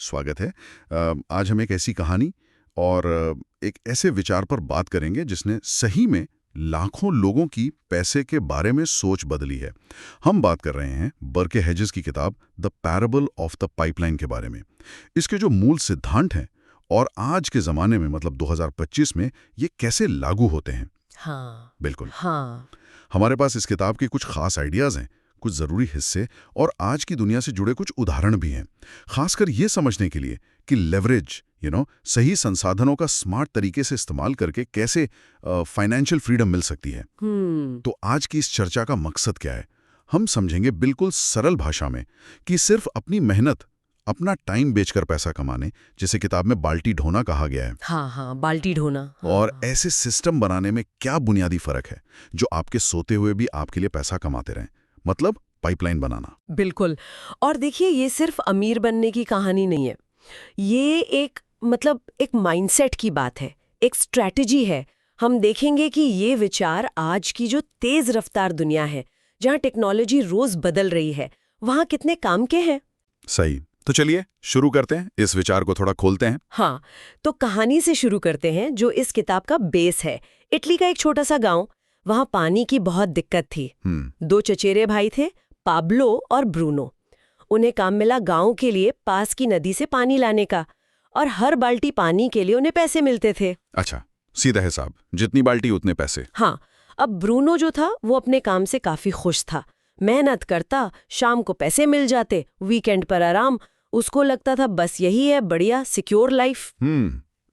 स्वागत है। आज हम एक ऐसी कहानी और एक ऐसे विचार पर बात करेंगे जिसने सही में लाखों लोगों की पैसे के बारे में सोच बदली है। हम बात कर रहे हैं बर्के हेजेस की किताब the parable of the pipeline के बारे में। इसके जो मूल सिद्धांत हैं और आज के ज़माने में मतलब 2025 में ये कैसे लागू होते हैं। हाँ बिल्कुल। हाँ हमारे पास इस किताब के कुछ खास आइडियाज़ हैं, कुछ ज़रूरी हिस्से और आज की दुनिया से जुड़े कुछ उदाहरण भी हैं, खासकर ये समझने के लिए कि लेवरेज सही संसाधनों का स्मार्ट तरीके से इस्तेमाल करके कैसे फाइनेंशियल फ्रीडम मिल सकती है। तो आज की इस चर्चा का मकसद क्या है, हम समझेंगे बिल्कुल सरल भाषा में कि सिर्फ अपनी मेहनत, अपना टाइम बेचकर पैसा कमाने, जिसे किताब में बाल्टी ढोना कहा गया है, हाँ बाल्टी ढोना, और ऐसे सिस्टम बनाने में क्या बुनियादी फर्क है जो आपके सोते हुए भी आपके लिए पैसा कमाते रहें, मतलब पाइपलाइन बनाना। बिल्कुल। और देखिए, ये सिर्फ अमीर बनने की कहानी नहीं है, ये एक माइंडसेट की बात है, एक स्ट्रैटेजी है। हम देखेंगे कि ये विचार आज की जो तेज रफ्तार दुनिया है, जहाँ टेक्नोलॉजी रोज बदल रही है, वहाँ कितने काम के हैं। सही, तो चलिए शुरू करते हैं, इस विचार को थोड़ा खोलते हैं। हाँ, तो कहानी से शुरू करते हैं जो इस किताब का बेस है। इटली का एक छोटा सा गांव, वहाँ पानी की बहुत दिक्कत थी। 2 चचेरे भाई थे, पाब्लो और ब्रूनो। उन्हें काम मिला गांव के लिए पास की नदी से पानी लाने का, और हर बाल्टी पानी के लिए उन्हें पैसे मिलते थे। अच्छा, सीधा हिसाब, जितनी बाल्टी उतने पैसे। हाँ, अब ब्रूनो जो था वो अपने काम से काफी खुश था। मेहनत करता, शाम को पैसे मिल जाते, वीकेंड पर आराम। उसको लगता था बस यही है बढ़िया सिक्योर लाइफ।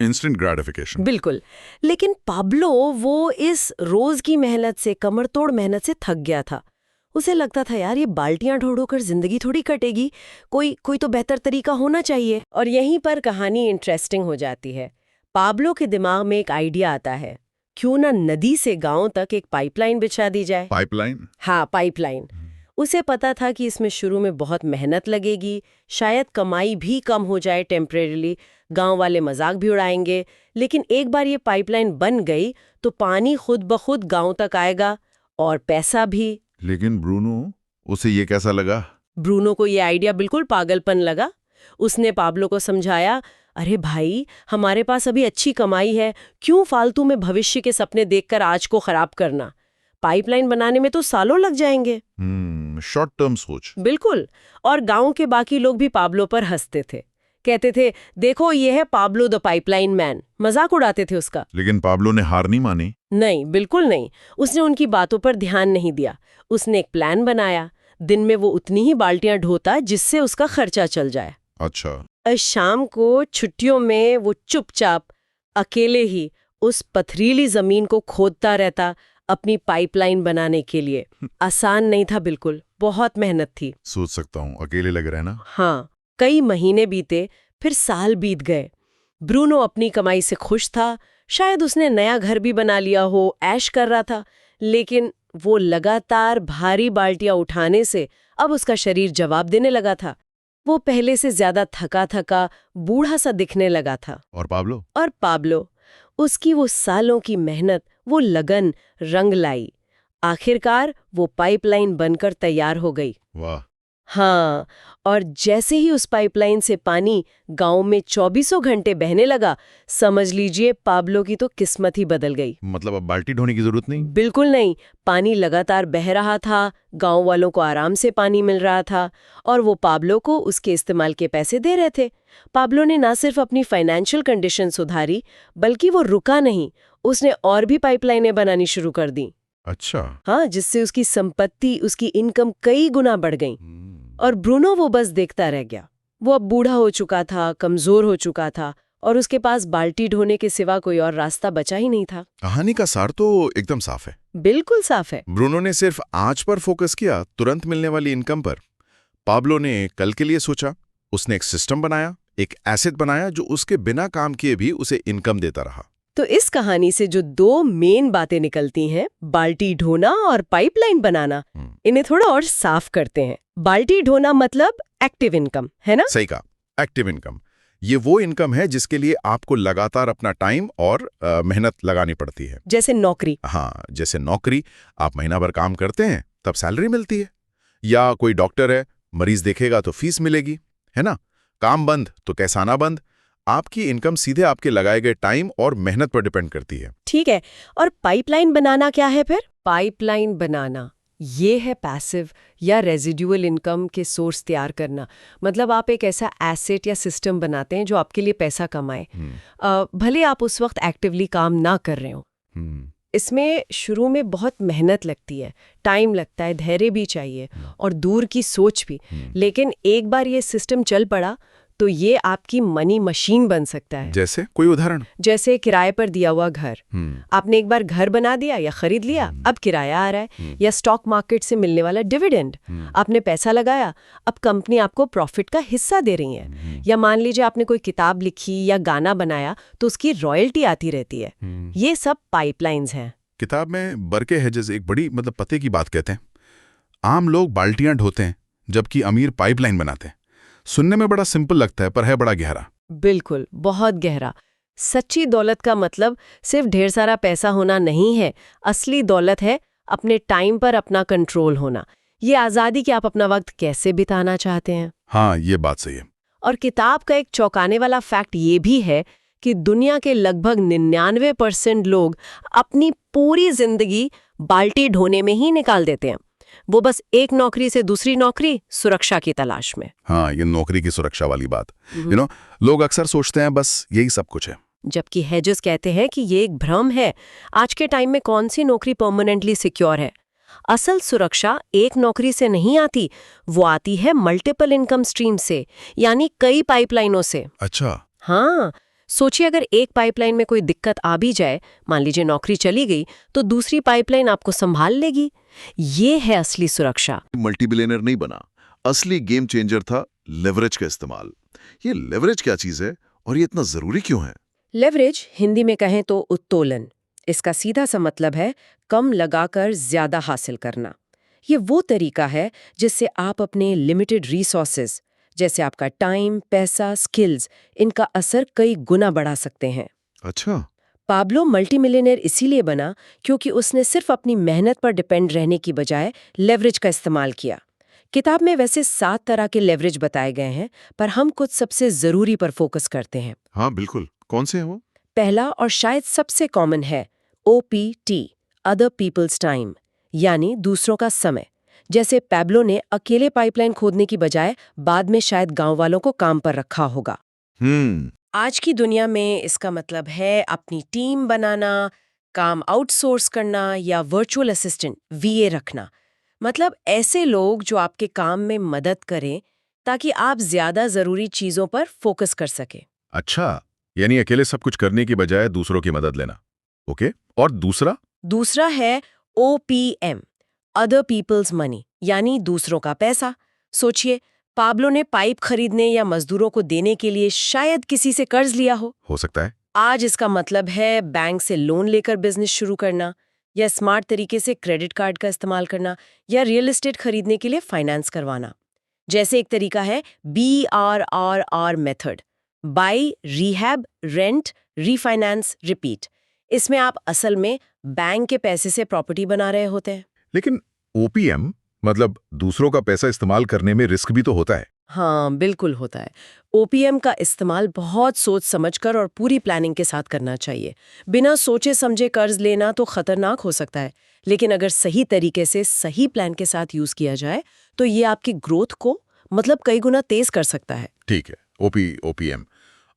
Instant gratification. बिल्कुल। लेकिन पाब्लो वो इस रोज की मेहनत से, कमरतोड़ मेहनत से थक गया था। उसे लगता था यार, ये बाल्टियां ढोकर जिंदगी थोड़ी कटेगी, कोई तो बेहतर तरीका होना चाहिए। और यहीं पर कहानी इंटरेस्टिंग हो जाती है। पाब्लो के दिमाग में एक आइडिया आता है, क्यों ना नदी से गांव तक एक पाइपलाइन बिछा दी जाए। पाइपलाइन? हाँ, पाइपलाइन। उसे पता था कि इसमें शुरू में बहुत मेहनत लगेगी, शायद कमाई भी कम हो जाए टेम्परेरीली, गांव वाले मजाक भी उड़ाएंगे, लेकिन एक बार ये पाइपलाइन बन गई तो पानी खुद ब खुद गांव तक आएगा और पैसा भी। लेकिन ब्रूनो, उसे ये कैसा लगा? ब्रूनो को ये आइडिया बिल्कुल पागलपन लगा। उसने पाब्लो को समझाया, अरे भाई, हमारे पास अभी अच्छी कमाई है, क्यों फालतू में भविष्य के सपने देखकर आज को खराब करना। पाइपलाइन बनाने में तो सालों लग जाएंगे। शॉर्ट टर्म सोच। बिल्कुल। और गांव के बाकी लोग भी पाब्लो पर हंसते थे, कहते थे, देखो ये है पाब्लो द पाइपलाइन मैन, मजाक उड़ाते थे उसका। लेकिन पाब्लो ने हार नहीं मानी। नहीं, बिल्कुल नहीं। उसने उनकी बातों पर ध्यान नहीं दिया। उसने एक प्लान बनाया, दिन में वो उतनी ही बाल्टियां ढोता जिससे उसका खर्चा चल जाए। अच्छा। शाम को छुट्टियों में वो चुपचाप अकेले ही उस पथरीली जमीन को खोदता रहता अपनी पाइपलाइन बनाने के लिए। आसान नहीं था बिल्कुल, बहुत मेहनत थी। सोच सकता हूँ, अकेले लग रहे हैं ना। हाँ, कई महीने बीते, फिर साल बीत गए। ब्रूनो अपनी कमाई से खुश था, शायद उसने नया घर भी बना लिया हो, ऐश कर रहा था। लेकिन वो लगातार भारी बाल्टियां उठाने से अब उसका शरीर जवाब देने लगा था। वो पहले से ज्यादा थका थका, बूढ़ा सा दिखने लगा था। और पाब्लो, उसकी वो सालों की मेहनत, वो लगन रंग लाई। आखिरकार वो पाइपलाइन बनकर तैयार हो गई। वाह। हाँ, और जैसे ही उस पाइपलाइन से पानी गांव में 24 घंटे बहने लगा, समझ लीजिए पाब्लो की तो किस्मत ही बदल गई। मतलब अब बाल्टी ढोने की जरूरत नहीं? बिल्कुल नहीं। पानी लगातार बह रहा था, गांव वालों को आराम से पानी मिल रहा था, और वो पाब्लो को उसके इस्तेमाल के पैसे दे रहे थे। पाब्लो ने ना सिर्फ अपनी फाइनेंशियल कंडीशन सुधारी, बल्कि वो रुका नहीं, उसने और भी पाइपलाइनें बनानी शुरू कर दी। अच्छा। हाँ, जिससे उसकी संपत्ति, उसकी इनकम कई गुना बढ़ गई। और ब्रूनो वो बस देखता रह गया। वो अब बूढ़ा हो चुका था, कमजोर हो चुका था, और उसके पास बाल्टी ढोने के सिवा कोई और रास्ता बचा ही नहीं था। कहानी का सार तो एकदम साफ है। बिल्कुल साफ है। ब्रूनो ने सिर्फ आज पर फोकस किया, तुरंत मिलने वाली इनकम पर। पाब्लो ने कल के लिए सोचा। उसने एक सिस्टम बनाया, एक एसेट बनाया जो उसके बिना काम किए भी उसे इनकम देता रहा। तो इस कहानी से जो 2 मेन बातें निकलती हैं, बाल्टी ढोना और पाइपलाइन बनाना, इन्हें थोड़ा और साफ करते हैं। बाल्टी ढोना मतलब एक्टिव इनकम, है ना? सही कहा, एक्टिव इनकम। ये वो इनकम है जिसके लिए आपको लगातार अपना टाइम और मेहनत लगानी पड़ती है। जैसे नौकरी। हाँ, जैसे नौकरी, आप महीना भर काम करते हैं तब सैलरी मिलती है। या कोई डॉक्टर है, मरीज देखेगा तो फीस मिलेगी, है ना? काम बंद तो कैसाना बंद। आपकी इनकम सीधे आपके लगाए गए टाइम और मेहनत पर डिपेंड करती है। ठीक है, और पाइपलाइन बनाना क्या है फिर? पाइपलाइन बनाना ये है पैसिव या रेजिडुअल इनकम के सोर्स तैयार करना। मतलब आप एक ऐसा एसेट या सिस्टम बनाते हैं जो आपके लिए पैसा कमाए, भले आप उस वक्त एक्टिवली काम ना कर रहे हो। इसमें शुरू में बहुत मेहनत लगती है, टाइम लगता है, धैर्य भी चाहिए और दूर की सोच भी। लेकिन एक बार ये सिस्टम चल पड़ा तो ये आपकी मनी मशीन बन सकता है। जैसे कोई उदाहरण? जैसे किराए पर दिया हुआ घर। आपने एक बार घर बना दिया या खरीद लिया, अब किराया आ रहा है। या स्टॉक मार्केट से मिलने वाला डिविडेंड। आपने पैसा लगाया, अब कंपनी आपको प्रॉफिट का हिस्सा दे रही है। या मान लीजिए आपने कोई किताब लिखी या गाना बनाया तो उसकी रॉयल्टी आती रहती है। ये सब पाइपलाइंस हैं। किताब में बरके हेजेस एक बड़ी पते की बात कहते हैं। आम लोग बाल्टियां ढोते हैं जबकि अमीर पाइपलाइन बनाते हैं। सुनने में बड़ा सिंपल लगता है पर है बड़ा गहरा। बिल्कुल, बहुत गहरा। सच्ची दौलत का मतलब सिर्फ ढेर सारा पैसा होना नहीं है। असली दौलत है अपने टाइम पर अपना कंट्रोल होना। ये आज़ादी कि आप अपना वक्त कैसे बिताना चाहते हैं। हाँ, ये बात सही है। और किताब का एक चौंकाने वाला फैक्ट ये भी है कि दुनिया के लगभग 99% लोग अपनी पूरी जिंदगी बाल्टी ढोने में ही निकाल देते हैं। वो बस एक नौकरी से दूसरी नौकरी, सुरक्षा की तलाश में। हाँ, ये नौकरी की सुरक्षा वाली बात। लोग अक्सर सोचते हैं बस यही सब कुछ है। जबकि हेजेस कहते हैं कि ये एक भ्रम है। आज के टाइम में कौन सी नौकरी परमानेंटली सिक्योर है? असल सुरक्षा एक नौकरी से नहीं आती, वो आती है मल्टीपल इनकम स्ट्रीम से, यानी कई पाइपलाइनों से। अच्छा। हाँ, सोचिए अगर एक पाइपलाइन में कोई दिक्कत आ भी जाए, मान लीजिए नौकरी चली गई, तो दूसरी पाइपलाइन आपको संभाल लेगी। ये है असली सुरक्षा। मल्टीबिलियनर नहीं बना, असली गेम चेंजर था लेवरेज का इस्तेमाल। ये लेवरेज क्या चीज है और ये इतना जरूरी क्यों है? लेवरेज हिंदी में कहें तो उत्तोलन। इसका सीधा सा मतलब है कम लगाकर ज्यादा हासिल करना। ये वो तरीका है जिससे आप अपने लिमिटेड रिसोर्सेज जैसे आपका टाइम, पैसा, स्किल्स, इनका असर कई गुना बढ़ा सकते हैं। अच्छा। पाब्लो मल्टीमिलियनेयर इसीलिए बना क्योंकि उसने सिर्फ अपनी मेहनत पर डिपेंड रहने की बजाय लेवरेज का इस्तेमाल किया। किताब में वैसे 7 तरह के लेवरेज बताए गए हैं, पर हम कुछ सबसे जरूरी पर फोकस करते हैं। हाँ बिल्कुल, कौन से हैं वो? पहला और शायद सबसे कॉमन है OPT, अदर पीपल्स टाइम, यानी दूसरों का समय। जैसे पैब्लो ने अकेले पाइपलाइन खोदने की बजाय बाद में शायद गांव वालों को काम पर रखा होगा। आज की दुनिया में इसका मतलब है अपनी टीम बनाना, काम आउटसोर्स करना या वर्चुअल असिस्टेंट VA रखना। मतलब ऐसे लोग जो आपके काम में मदद करें ताकि आप ज्यादा जरूरी चीजों पर फोकस कर सके। अच्छा, यानी अकेले सब कुछ करने की बजाय दूसरों की मदद लेना। ओके, और दूसरा है OPM, अदर पीपल्स मनी, यानी दूसरों का पैसा। सोचिए, पाब्लो ने पाइप खरीदने या मजदूरों को देने के लिए शायद किसी से कर्ज लिया हो सकता है। आज इसका मतलब है बैंक से लोन लेकर बिजनेस शुरू करना, या स्मार्ट तरीके से क्रेडिट कार्ड का इस्तेमाल करना, या रियल एस्टेट खरीदने के लिए फाइनेंस करवाना। जैसे एक तरीका है BRRR method, buy, rehab, rent, refinance, repeat. इसमें आप असल में बैंक के पैसे से प्रॉपर्टी बना रहे होते हैं। लेकिन OPM मतलब दूसरों का पैसा इस्तेमाल करने में रिस्क भी तो होता है। हाँ, बिल्कुल होता है। OPM का इस्तेमाल बहुत सोच समझकर और पूरी प्लानिंग के साथ करना चाहिए। बिना सोचे समझे कर्ज लेना तो खतरनाक हो सकता है, लेकिन अगर सही तरीके से सही प्लान के साथ यूज किया जाए तो ये आपकी ग्रोथ को कई गुना तेज कर सकता है। ठीक है, OPM।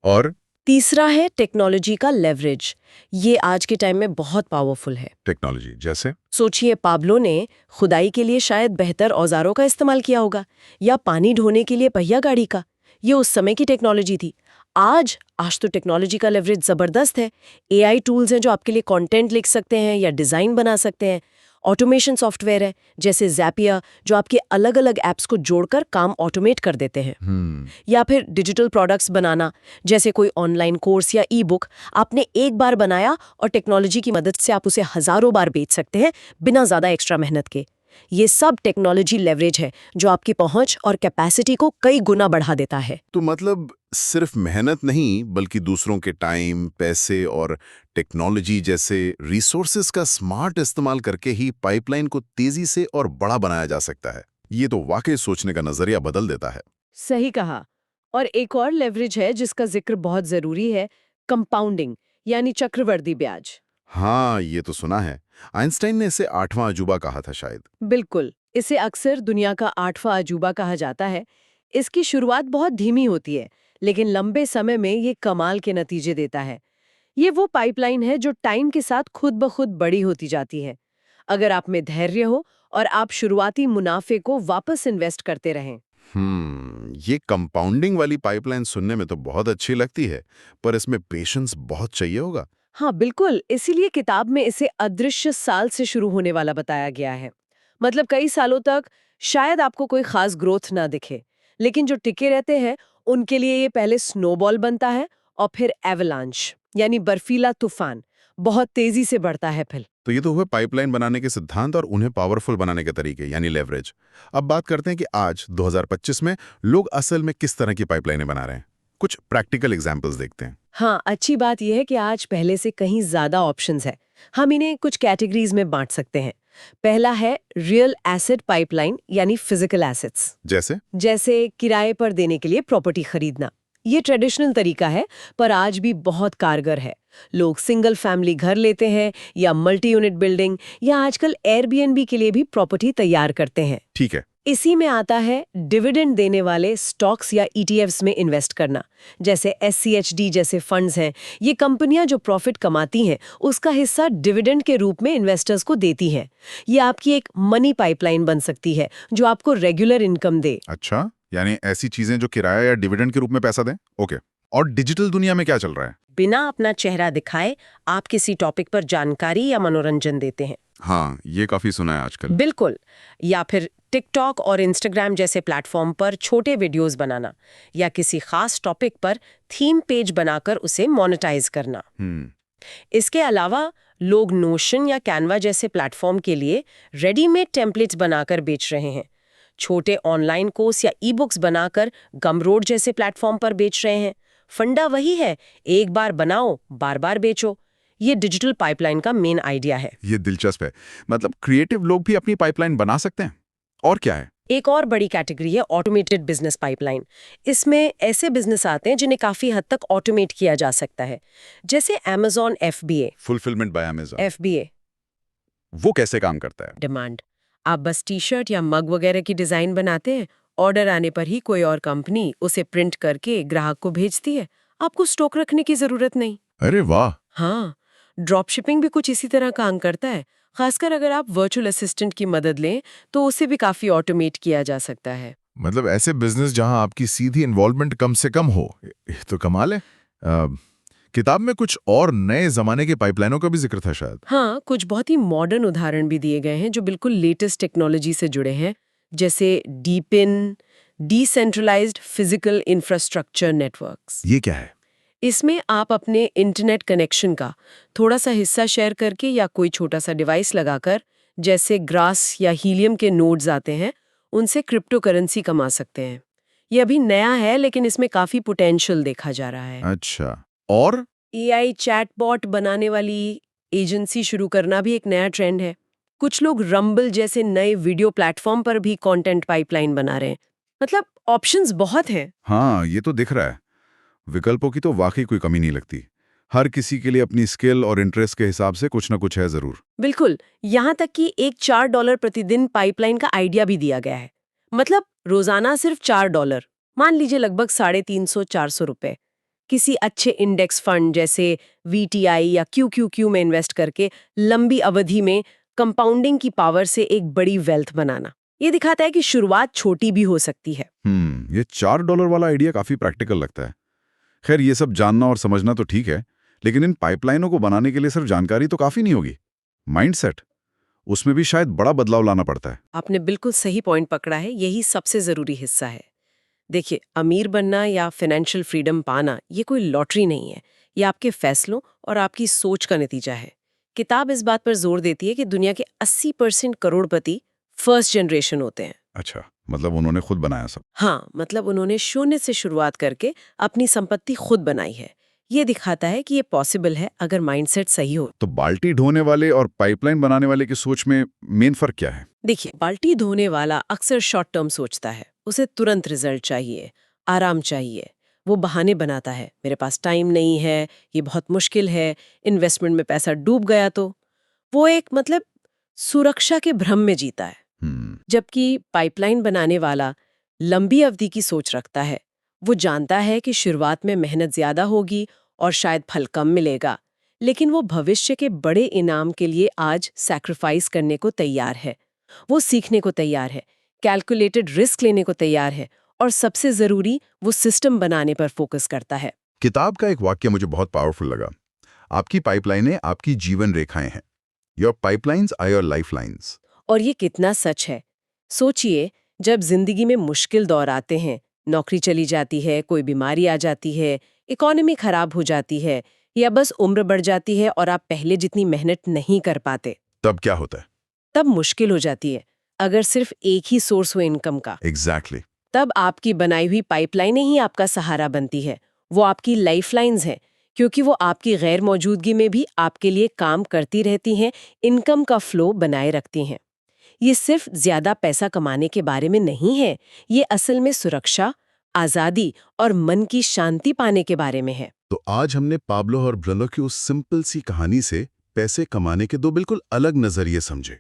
और तीसरा है टेक्नोलॉजी का लेवरेज। ये आज के टाइम में बहुत पावरफुल है। टेक्नोलॉजी जैसे? सोचिए, पाब्लो ने खुदाई के लिए शायद बेहतर औजारों का इस्तेमाल किया होगा, या पानी ढोने के लिए पहिया गाड़ी का। ये उस समय की टेक्नोलॉजी थी। आज तो टेक्नोलॉजी का लेवरेज जबरदस्त है। AI टूल्स हैं जो आपके लिए कंटेंट लिख सकते हैं या डिजाइन बना सकते हैं। ऑटोमेशन सॉफ्टवेयर है जैसे ज़ैपियर जो आपके अलग अलग ऐप्स को जोड़कर काम ऑटोमेट कर देते हैं। या फिर डिजिटल प्रोडक्ट्स बनाना, जैसे कोई ऑनलाइन कोर्स या ई-बुक आपने एक बार बनाया और टेक्नोलॉजी की मदद से आप उसे हजारों बार बेच सकते हैं बिना ज़्यादा एक्स्ट्रा मेहनत के। ये सब टेक्नोलॉजी लेवरेज है जो आपकी पहुंच और कैपेसिटी को कई गुना बढ़ा देता है। तो मतलब सिर्फ मेहनत नहीं बल्कि दूसरों के टाइम, पैसे और टेक्नोलॉजी जैसे रिसोर्सेज का स्मार्ट इस्तेमाल करके ही पाइपलाइन को तेजी से और बड़ा बनाया जा सकता है। ये तो वाकई सोचने का नजरिया बदल देता है। सही कहा। और एक और लेवरेज है जिसका जिक्र बहुत जरूरी है, कंपाउंडिंग यानी चक्रवर्ती ब्याज। हाँ, ये तो सुना है। आइंस्टाइन ने इसे 8वां अजूबा कहा था शायद। बिल्कुल, इसे अक्सर दुनिया का 8वां अजूबा कहा जाता है। इसकी शुरुआत बहुत धीमी होती है, लेकिन लंबे समय में ये कमाल के नतीजे देता है। ये वो पाइपलाइन है जो टाइम के साथ खुद ब खुद बड़ी होती जाती है, अगर आप में धैर्य हो और आप शुरुआती मुनाफे को वापस इन्वेस्ट करते रहें। ये कंपाउंडिंग वाली पाइपलाइन सुनने में तो बहुत अच्छी लगती है, पर इसमें पेशेंस बहुत चाहिए होगा। हाँ बिल्कुल, इसीलिए किताब में इसे अदृश्य साल से शुरू होने वाला बताया गया है। मतलब कई सालों तक शायद आपको कोई खास ग्रोथ ना दिखे, लेकिन जो टिके रहते हैं उनके लिए ये पहले स्नोबॉल बनता है और फिर एवलांच यानी बर्फीला तूफान बहुत तेजी से बढ़ता है फिर। तो ये तो हुए पाइपलाइन बनाने के सिद्धांत और उन्हें पावरफुल बनाने के तरीके, यानी लेवरेज। अब बात करते हैं कि आज 2025 में लोग असल में किस तरह की पाइपलाइनें बना रहे हैं। कुछ प्रैक्टिकल एग्जांपल्स देखते हैं। हाँ, अच्छी बात यह है कि आज पहले से कहीं ज्यादा ऑप्शंस है। हम इन्हें कुछ कैटेगरीज में बांट सकते हैं। पहला है रियल एसेट पाइपलाइन यानी फिजिकल एसेट्स, जैसे किराए पर देने के लिए प्रॉपर्टी खरीदना। ये ट्रेडिशनल तरीका है, पर आज भी बहुत कारगर है। लोग सिंगल फैमिली घर लेते हैं या मल्टी यूनिट बिल्डिंग या आजकल एयरबीएनबी के लिए भी प्रॉपर्टी तैयार करते हैं। ठीक है। इसी में आता है डिविडेंड देने वाले स्टॉक्स या ईटीएफ्स में इन्वेस्ट करना, जैसे एससीएचडी जैसे फंड्स हैं। ये कंपनियां जो प्रॉफिट कमाती हैं उसका हिस्सा डिविडेंड के रूप में इन्वेस्टर्स को देती हैं। ये आपकी एक मनी पाइपलाइन बन सकती है जो आपको रेगुलर इनकम दे। अच्छा, यानी ऐसी चीजें जो किराया या डिविडेंड के रूप में पैसा दें। ओके। और डिजिटल दुनिया में क्या चल रहा है? बिना अपना चेहरा दिखाए आप किसी टॉपिक पर जानकारी या मनोरंजन देते हैं। हाँ, ये काफी सुना है आजकल। बिल्कुल। या फिर टिकटॉक और इंस्टाग्राम जैसे प्लेटफॉर्म पर छोटे वीडियोस बनाना या किसी खास टॉपिक पर थीम पेज बनाकर उसे मोनेटाइज करना। इसके अलावा लोग नोशन या कैनवा जैसे प्लेटफॉर्म के लिए रेडीमेड टेम्पलेट्स बनाकर बेच रहे हैं। छोटे ऑनलाइन कोर्स या ई बुक्स बनाकर गमरोड जैसे प्लेटफॉर्म पर बेच रहे हैं। फंडा वही है, एक बार बनाओ बार बार बेचो। ये डिजिटल पाइपलाइन का मेन आइडिया है। ये दिलचस्प है। मतलब क्रिएटिव लोग भी अपनी पाइपलाइन बना सकते हैं। और क्या है? एक और बड़ी कैटेगरी है ऑटोमेटेड बिजनेस पाइपलाइन। इसमें ऐसे बिजनेस आते हैं जिन्हें काफी हद तक ऑटोमेट किया जा सकता है, जैसे Amazon FBA। Fulfilment bye Amazon. FBA वो कैसे काम करता है? डिमांड। आप बस टी-शर्ट या मग वगैरह की डिजाइन बनाते हैं, ऑर्डर आने पर ही कोई और कंपनी उसे प्रिंट करके ग्राहक को भेजती है। आपको स्टॉक रखने की जरूरत नहीं। अरे वाह। हाँ, ड्रॉप शिपिंग भी कुछ इसी तरह काम करता है। खासकर अगर आप वर्चुअल असिस्टेंट की मदद लें तो उसे भी काफी ऑटोमेट किया जा सकता है। मतलब ऐसे बिजनेस जहां आपकी सीधी इन्वॉल्वमेंट कम से कम हो, ये तो कमाल है। किताब में कुछ और नए जमाने के पाइपलाइनों का भी जिक्र था शायद। हाँ, कुछ बहुत ही मॉडर्न उदाहरण भी दिए गए हैं जो बिल्कुल लेटेस्ट टेक्नोलॉजी से जुड़े हैं, जैसे डीपिन, डिसेंट्रलाइज्ड फिजिकल इंफ्रास्ट्रक्चर नेटवर्क्स। ये क्या है? इसमें आप अपने इंटरनेट कनेक्शन का थोड़ा सा हिस्सा शेयर करके या कोई छोटा सा डिवाइस लगाकर, जैसे ग्रास या हीलियम के नोड्स आते हैं, उनसे क्रिप्टो करेंसी कमा सकते हैं। ये अभी नया है लेकिन इसमें काफी पोटेंशियल देखा जा रहा है। अच्छा, और AI चैटबॉट बनाने वाली एजेंसी शुरू करना भी एक नया ट्रेंड है। कुछ लोग रंबल जैसे नए वीडियो प्लेटफॉर्म पर भी कंटेंट पाइपलाइन बना रहे हैं। मतलब ऑप्शंस बहुत हैं। हाँ, ये तो दिख रहा है। विकल्पों की तो वाकई कोई कमी नहीं लगती। हर किसी के लिए अपनी स्किल और इंटरेस्ट के हिसाब से कुछ ना कुछ है जरूर। बिल्कुल, यहाँ तक कि एक $4 प्रतिदिन पाइपलाइन का आइडिया भी दिया गया है। मतलब रोजाना सिर्फ $4, मान लीजिए लगभग 350-400 रुपए। किसी अच्छे इंडेक्स फंड जैसे VTI या QQQ में इन्वेस्ट करके लंबी अवधि में कंपाउंडिंग की पावर से एक बड़ी वेल्थ बनाना। ये दिखाता है कि शुरुआत छोटी भी हो सकती है। ये $4 वाला आइडिया काफी प्रैक्टिकल लगता है। खैर, ये सब जानना और समझना तो ठीक है, लेकिन इन पाइपलाइनों को बनाने के लिए सिर्फ जानकारी तो काफी नहीं होगी। माइंडसेट, उसमें भी शायद बड़ा बदलाव लाना पड़ता है। आपने बिल्कुल सही पॉइंट पकड़ा है, यही सबसे जरूरी हिस्सा है। देखिए, अमीर बनना या फाइनेंशियल फ्रीडम पाना ये कोई लॉटरी नहीं है। ये आपके फैसलों और आपकी सोच का नतीजा है। किताब इस बात पर जोर देती है कि दुनिया के 80% करोड़पति फर्स्ट जनरेशन होते हैं। अच्छा, मतलब उन्होंने खुद बनाया सब। हाँ, मतलब उन्होंने शून्य से शुरुआत करके अपनी संपत्ति खुद बनाई है। ये दिखाता है कि ये पॉसिबल है अगर माइंडसेट सही हो। तो बाल्टी ढोने वाले और पाइपलाइन बनाने वाले की सोच में मेन फर्क क्या है? देखिए, बाल्टी धोने वाला अक्सर शॉर्ट टर्म सोचता है, उसे तुरंत रिजल्ट चाहिए। आराम चाहिए। वो बहाने बनाता है, मेरे पास टाइम नहीं है, ये बहुत मुश्किल है, इन्वेस्टमेंट में पैसा डूब गया तो। वो एक सुरक्षा के भ्रम में जीता है। जबकि पाइपलाइन बनाने वाला लंबी अवधि की सोच रखता है। वो जानता है कि शुरुआत में मेहनत ज्यादा होगी और शायद फल कम मिलेगा, लेकिन वो भविष्य के बड़े इनाम के लिए आज सैक्रिफाइस करने को तैयार है। वो सीखने को तैयार है, कैलकुलेटेड रिस्क लेने को तैयार है, और सबसे जरूरी, वो सिस्टम बनाने पर फोकस करता है। किताब का एक वाक्य मुझे बहुत पावरफुल लगा। आपकी पाइपलाइनें आपकी जीवन रेखाएं हैं। Your pipelines are your lifelines. और ये कितना सच है। सोचिए, जब जिंदगी में मुश्किल दौर आते हैं, नौकरी चली जाती है, कोई बीमारी आ जाती है, इकोनॉमी खराब हो जाती है, या बस उम्र बढ़ जाती है और आप पहले जितनी मेहनत नहीं कर पाते, तब क्या होता है? तब मुश्किल हो जाती है। अगर सिर्फ एक ही सोर्स हो इनकम का, एग्जैक्टली। तब आपकी बनाई हुई पाइपलाइनें ही आपका सहारा बनती है। वो आपकी लाइफलाइंस हैं, क्योंकि वो आपकी गैर मौजूदगी में भी आपके लिए काम करती रहती हैं, इनकम का फ्लो बनाए रखती हैं। ये सिर्फ ज्यादा पैसा कमाने के बारे में नहीं है, ये असल में सुरक्षा, आजादी और मन की शांति पाने के बारे में है। तो आज हमने पाब्लो और ब्रेलो की उस सिंपल सी कहानी से पैसे कमाने के दो बिल्कुल अलग नजरिए समझे।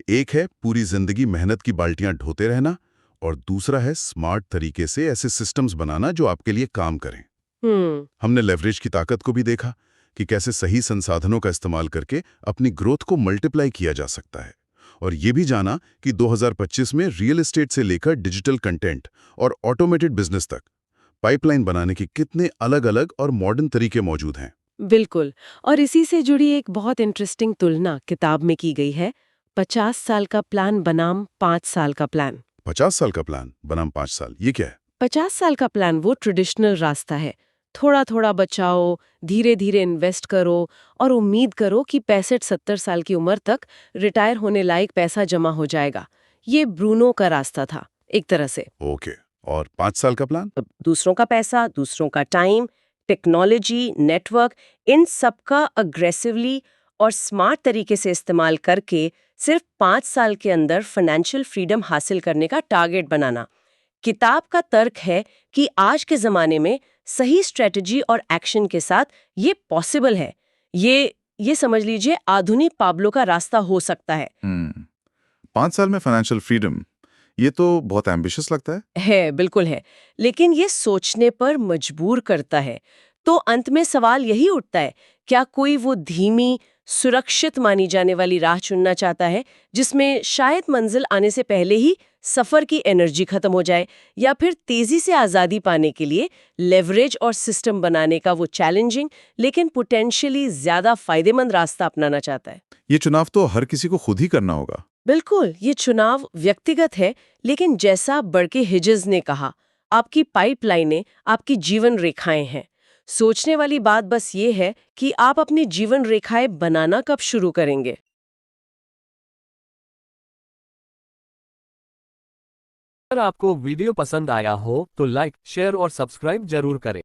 एक है पूरी जिंदगी मेहनत की बाल्टियां ढोते रहना, और दूसरा है स्मार्ट तरीके से ऐसे सिस्टम्स बनाना जो आपके लिए काम करें। हमने लेवरेज की ताकत को भी देखा कि कैसे सही संसाधनों का इस्तेमाल करके अपनी ग्रोथ को मल्टीप्लाई किया जा सकता है, और ये भी जाना कि 2025 में रियल एस्टेट से लेकर डिजिटल कंटेंट और ऑटोमेटेड बिजनेस तक पाइपलाइन बनाने के कितने अलग-अलग और मॉडर्न तरीके मौजूद हैं। बिल्कुल। और इसी से जुड़ी एक बहुत इंटरेस्टिंग तुलना किताब में की गई है। 50 साल का प्लान बनाम 5 साल का प्लान। 50 साल का प्लान बनाम 5 साल, ये क्या है? 50 साल का प्लान वो ट्रेडिशनल रास्ता है। थोड़ा थोड़ा बचाओ, धीरे धीरे इन्वेस्ट करो और उम्मीद करो कि 65-70 साल की उम्र तक रिटायर होने लायक पैसा जमा हो जाएगा। ये ब्रूनो का रास्ता था, एक तरह से। ओके। और 5 साल का प्लान? दूसरों का पैसा, दूसरों का टाइम, टेक्नोलॉजी, नेटवर्क, इन सब का अग्रेसिवली और स्मार्ट तरीके से इस्तेमाल करके सिर्फ 5 साल के अंदर फाइनेंशियल फ्रीडम हासिल करने का टारगेट बनाना। किताब का तर्क है कि आज के जमाने में सही स्ट्रेटजी और एक्शन के साथ ये पॉसिबल है। ये समझ लीजिए आधुनिक पाब्लो का रास्ता हो सकता है। 5 साल में फाइनेंशियल फ्रीडम, ये तो बहुत एम्बिशियस लगता है। बिल्कुल है, लेकिन ये सोचने पर मजबूर करता है। तो अंत में सवाल यही उठता है, क्या कोई वो धीमी, सुरक्षित मानी जाने वाली राह चुनना चाहता है, जिसमें शायद मंजिल आने से पहले ही सफर की एनर्जी खत्म हो जाए, या फिर तेजी से आजादी पाने के लिए लेवरेज और सिस्टम बनाने का वो चैलेंजिंग लेकिन पोटेंशियली ज्यादा फायदेमंद रास्ता अपनाना चाहता है? ये चुनाव तो हर किसी को खुद ही करना होगा। बिल्कुल, ये चुनाव व्यक्तिगत है, लेकिन जैसा बड़के हिजज ने कहा, आपकी पाइपलाइनें आपकी जीवन रेखाएं हैं। सोचने वाली बात बस ये है कि आप अपनी जीवन रेखाएं बनाना कब शुरू करेंगे। अगर आपको वीडियो पसंद आया हो तो लाइक, शेयर और सब्सक्राइब जरूर करें।